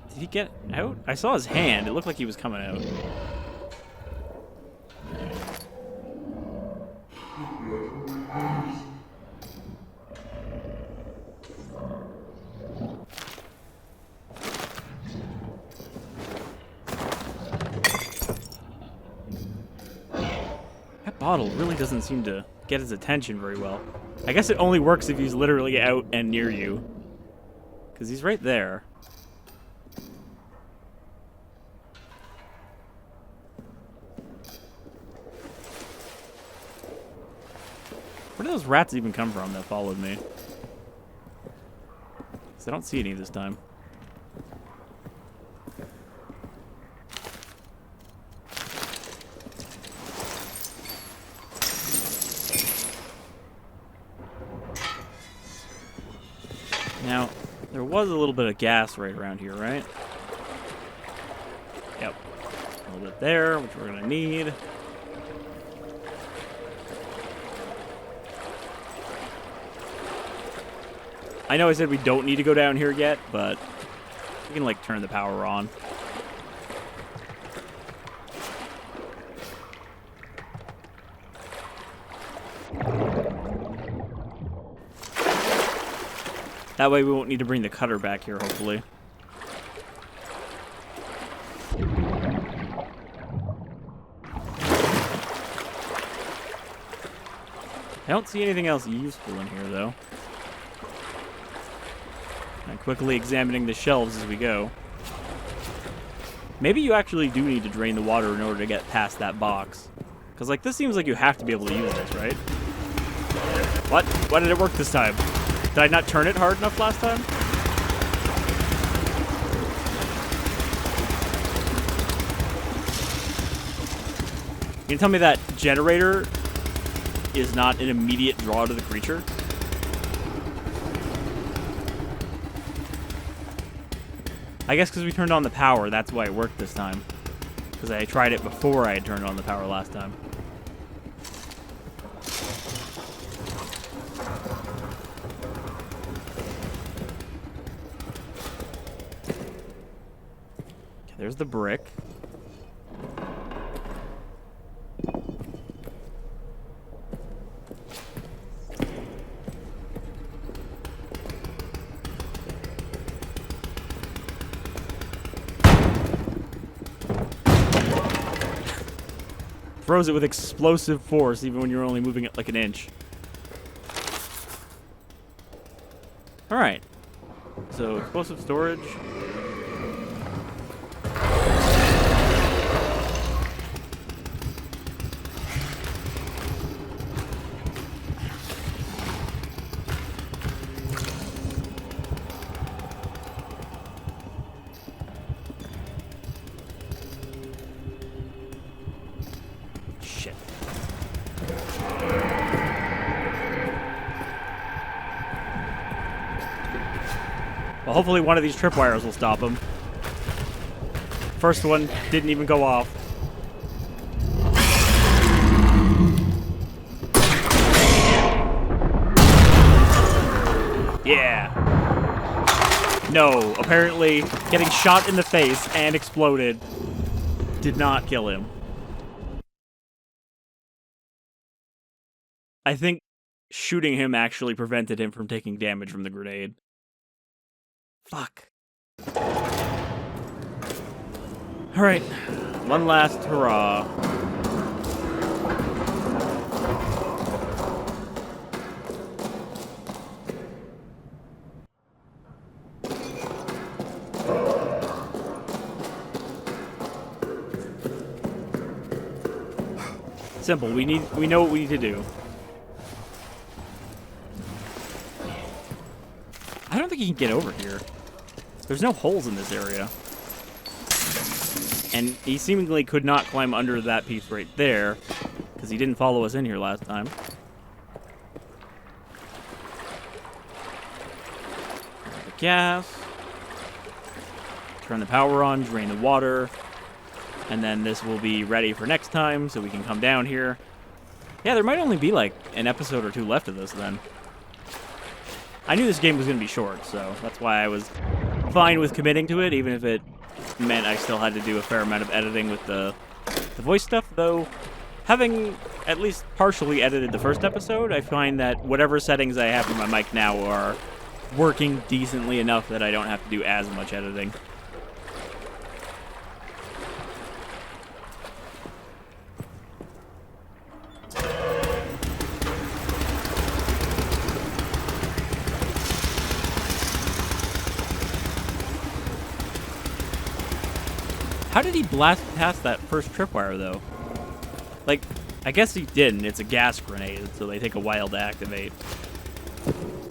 Did he get out? I saw his hand. It looked like he was coming out. Bottle really doesn't seem to get his attention very well. I guess it only works if he's literally out and near you, because he's right there. Where did those rats even come from that followed me? Because I don't see any this time. Now, there was a little bit of gas right around here, right? Yep. A little bit there, which we're going to need. I know I said we don't need to go down here yet, but we can, like, turn the power on. That way we won't need to bring the cutter back here, hopefully. I don't see anything else useful in here, though. I'm quickly examining the shelves as we go. Maybe you actually do need to drain the water in order to get past that box. Because, like, this seems like you have to be able to use this, right? What? Why did it work this time? Did I not turn it hard enough last time? You can tell me that generator is not an immediate draw to the creature? I guess because we turned on the power, that's why it worked this time. Because I tried it before I had turned on the power last time. Okay, there's the brick. Throws it with explosive force, even when you're only moving it like an inch. Alright. So, explosive storage. Shit. Well, hopefully one of these tripwires will stop him. First one didn't even go off. Yeah. No, apparently getting shot in the face and exploded did not kill him. I think shooting him actually prevented him from taking damage from the grenade. Fuck. Alright, one last hurrah. Simple, we know what we need to do. I don't think he can get over here. There's no holes in this area. And he seemingly could not climb under that piece right there, because he didn't follow us in here last time. The gas. Turn the power on, drain the water. And then this will be ready for next time, so we can come down here. Yeah, there might only be like an episode or two left of this then. I knew this game was going to be short, so that's why I was fine with committing to it, even if it meant I still had to do a fair amount of editing with the voice stuff, though having at least partially edited the first episode, I find that whatever settings I have for my mic now are working decently enough that I don't have to do as much editing. How did he blast past that first tripwire, though? Like, I guess he didn't. It's a gas grenade, so they take a while to activate.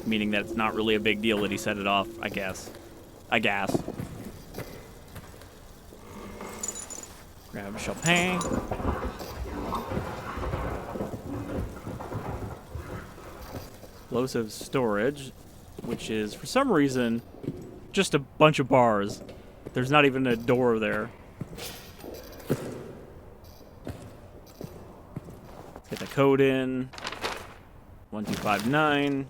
Meaning that it's not really a big deal that he set it off, I guess. Grab a Chopin. Explosive storage, which is, for some reason, just a bunch of bars. There's not even a door there. Let's get the code in. 1259.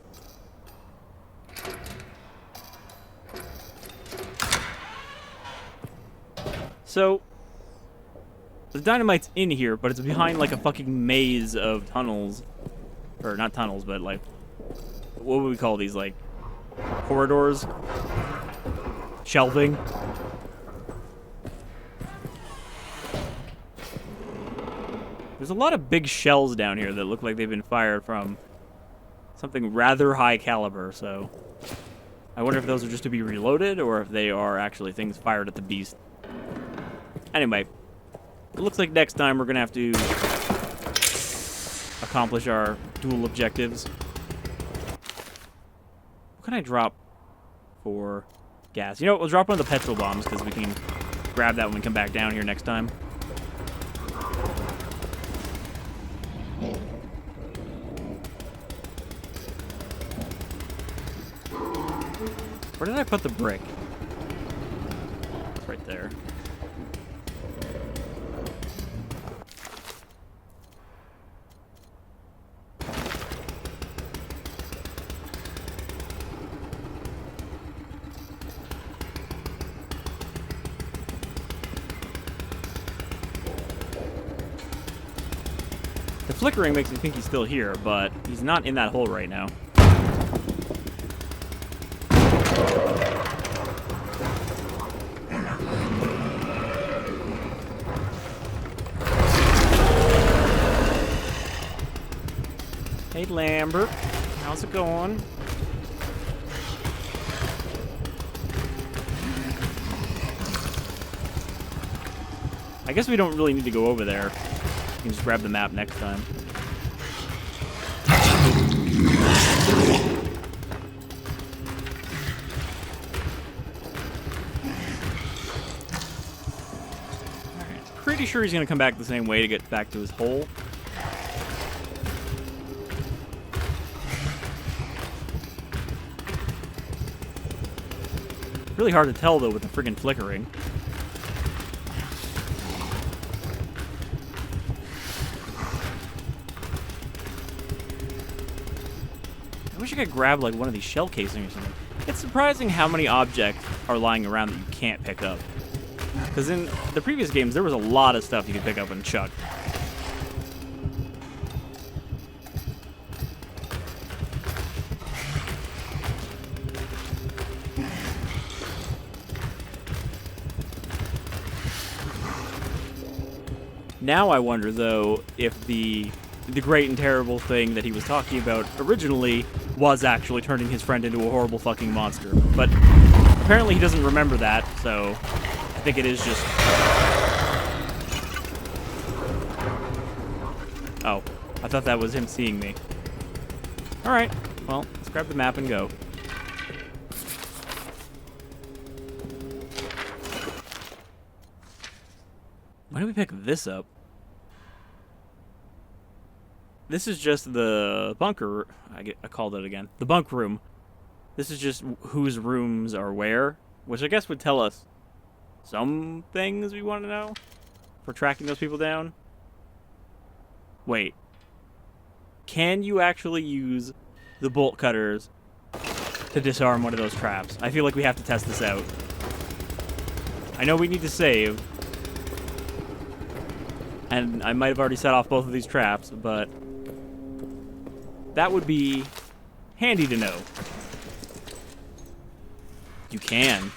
So, the dynamite's in here, but it's behind like a fucking maze of tunnels. Or not tunnels, but like, what would we call these? Like, corridors? Shelving? There's a lot of big shells down here that look like they've been fired from something rather high caliber, so I wonder if those are just to be reloaded or if they are actually things fired at the beast. Anyway, it looks like next time we're going to have to accomplish our dual objectives. What can I drop for gas? You know what, we'll drop one of the petrol bombs because we can grab that when we come back down here next time. Where did I put the brick? Right there. The flickering makes me think he's still here, but he's not in that hole right now. Hey, Lambert. How's it going? I guess we don't really need to go over there. We can just grab the map next time. Alright, pretty sure he's gonna come back the same way to get back to his hole. Really hard to tell, though, with the friggin' flickering. I wish I could grab, like, one of these shell casings or something. It's surprising how many objects are lying around that you can't pick up. Because in the previous games, there was a lot of stuff you could pick up and chuck. Now I wonder, though, if the great and terrible thing that he was talking about originally was actually turning his friend into a horrible fucking monster. But apparently he doesn't remember that, so I think it is just... Oh, I thought that was him seeing me. Alright, well, let's grab the map and go. Why did we pick this up? This is just the bunker. I called it again. The bunk room. This is just whose rooms are where, which I guess would tell us some things we want to know for tracking those people down. Wait. Can you actually use the bolt cutters to disarm one of those traps? I feel like we have to test this out. I know we need to save. And I might have already set off both of these traps, but that would be handy to know. You can.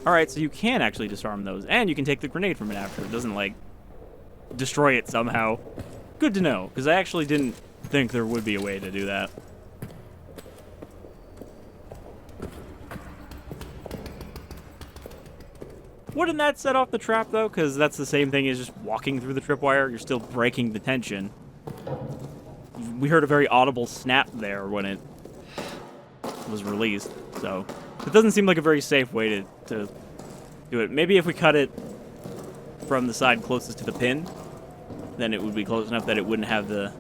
Alright, so you can actually disarm those, and you can take the grenade from it after. It doesn't, like, destroy it somehow. Good to know, because I actually didn't think there would be a way to do that. Wouldn't that set off the trap, though? Because that's the same thing as just walking through the tripwire. You're still breaking the tension. We heard a very audible snap there when it was released. So it doesn't seem like a very safe way to do it. Maybe if we cut it from the side closest to the pin, then it would be close enough that it wouldn't have the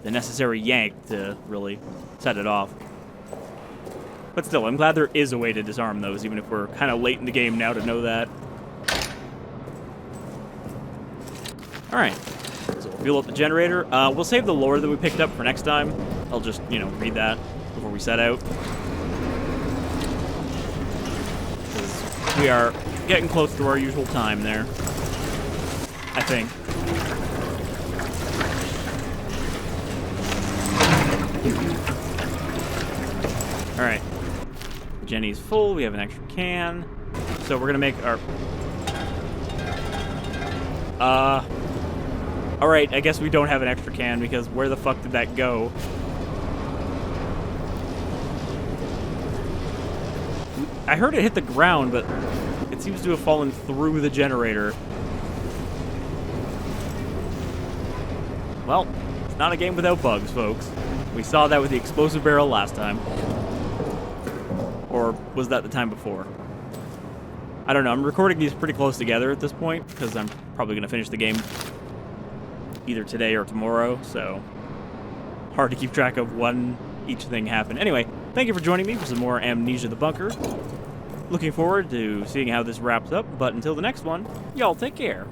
necessary yank to really set it off. But still, I'm glad there is a way to disarm those, even if we're kind of late in the game now to know that. Alright, so we'll fuel up the generator. We'll save the lore that we picked up for next time. I'll just, read that before we set out. Because we are getting close to our usual time there, I think. Alright. Jenny's full. We have an extra can. So we're gonna make our... Alright, I guess we don't have an extra can because where the fuck did that go? I heard it hit the ground, but it seems to have fallen through the generator. Well, it's not a game without bugs, folks. We saw that with the explosive barrel last time. Or was that the time before? I don't know. I'm recording these pretty close together at this point because I'm probably going to finish the game either today or tomorrow, so hard to keep track of when each thing happened. Anyway, Thank you for joining me for some more Amnesia the Bunker. Looking forward to seeing how this wraps up, but until the next one, y'all take care.